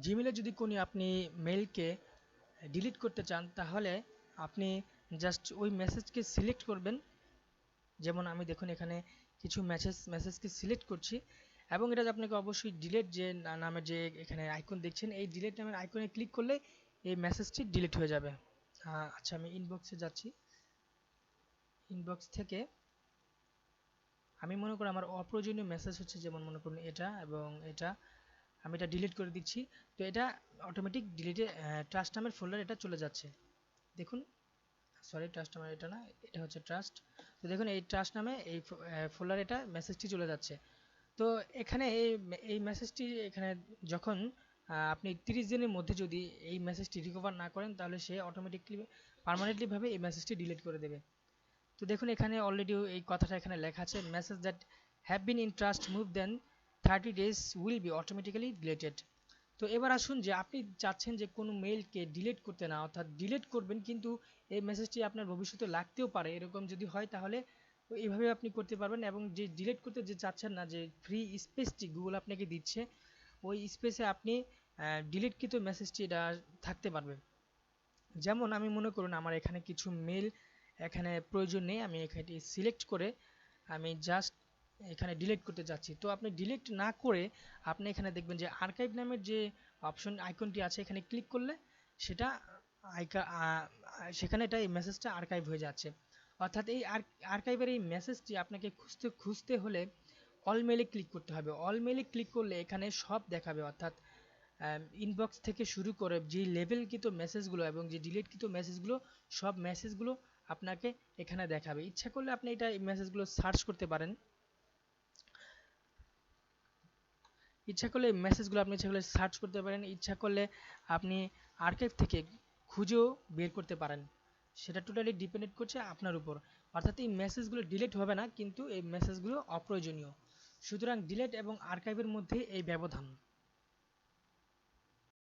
জিমেলে যদি কোনো আপনি মেইলকে ডিলিট করতে চান তাহলে আপনি জাস্ট ওই মেসেজকে সিলেক্ট করবেন। যেমন আমি দেখুন এখানে কিছু মেসেজকে সিলেক্ট করছি এবং এটা আপনাকে অবশ্যই ডিলিট যে নামের যে এখানে আইকন দেখছেন এই ডিলিট নামের আইকনে ক্লিক করলে এই মেসেজটি ডিলিট হয়ে যাবে। আচ্ছা আমি ইনবক্সে যাচ্ছি। ইনবক্স থেকে আমি মনে করি আমার অপ্রয়োজনীয় মেসেজ হচ্ছে, যেমন মনে করুন এটা এবং এটা, আমি এটা ডিলিট করে দিচ্ছি। তো এটা অটোমেটিক ডিলিটে ট্রাস্ট নামের ফোল্ডার এটা চলে যাচ্ছে। দেখুন, সরি ট্রাস্ট নামের এটা না, এটা হচ্ছে ট্রাস্ট। তো দেখুন এই ট্রাস্ট নামে এই ফোল্ডারে এটা মেসেজটি চলে যাচ্ছে। তো এখানে এই মেসেজটি এখানে যখন আপনি 30 দিনের মধ্যে যদি এই মেসেজটি রিকভার না করেন তাহলে সে অটোমেটিকলি পার্মানেন্টলিভাবে এই মেসেজটি ডিলিট করে দেবে। তো দেখুন এখানে অলরেডি এই কথাটা এখানে লেখা আছে, message that have been in trash more than 30 days will be automatically deleted. তো এবার আসুন যে আপনি চাচ্ছেন যে কোনো মেইলকে ডিলিট করতে না, অর্থাৎ ডিলিট করবেন কিন্তু এই মেসেজটি আপনার ভবিষ্যতে লাগতেও পারে, এরকম যদি হয় তাহলে এইভাবে আপনি করতে পারবেন। এবং যে ডিলিট করতে যে চাচ্ছেন না, যে ফ্রি স্পেসটি গুগল আপনাকে দিচ্ছে ওই স্পেসে আপনি ডিলিটকৃত মেসেজটি এটা থাকতে পারবে। যেমন আমি মনে করুন আমার এখানে কিছু মেল এখানে প্রয়োজন নেই, আমি এখানে সিলেক্ট করে আমি জাস্ট এখানে ডিলিট করতে যাচ্ছি। তো আপনি ডিলিট না করে আপনি এখানে দেখবেন যে আর্কাইভ নামের যে অপশন আইকনটি আছে এখানে ক্লিক করলে সেটা সেখানে এটা এই মেসেজটা আর্কাইভ হয়ে যাচ্ছে। অর্থাৎ এই আর্কাইভের এই মেসেজটি আপনাকে খুঁজতে হলে অল মেলে ক্লিক করতে হবে। অল মেলে ক্লিক করলে এখানে সব দেখাবে, অর্থাৎ ইনবক্স থেকে শুরু করে যে লেভেলকৃত মেসেজগুলো এবং যে ডিলিটকৃত মেসেজগুলো সব মেসেজগুলো আপনাকে এখানে দেখাবে। ইচ্ছা করলে আপনি এটা মেসেজগুলো সার্চ করতে পারেন। ইচ্ছা করলে মেসেজগুলো আপনি ইচ্ছা করলে সার্চ করতে পারেন, ইচ্ছা করলে আপনি আর্কাইভ থেকে খুঁজেও বের করতে পারেন। সেটা টোটালি ডিপেন্ডেন্ট করছে আপনার উপর। অর্থাৎ এই মেসেজগুলো ডিলিট হবে না কিন্তু এই মেসেজগুলো অপ্রয়োজনীয়। সুতরাং ডিলিট এবং আর্কাইভের মধ্যে এই ব্যবধান।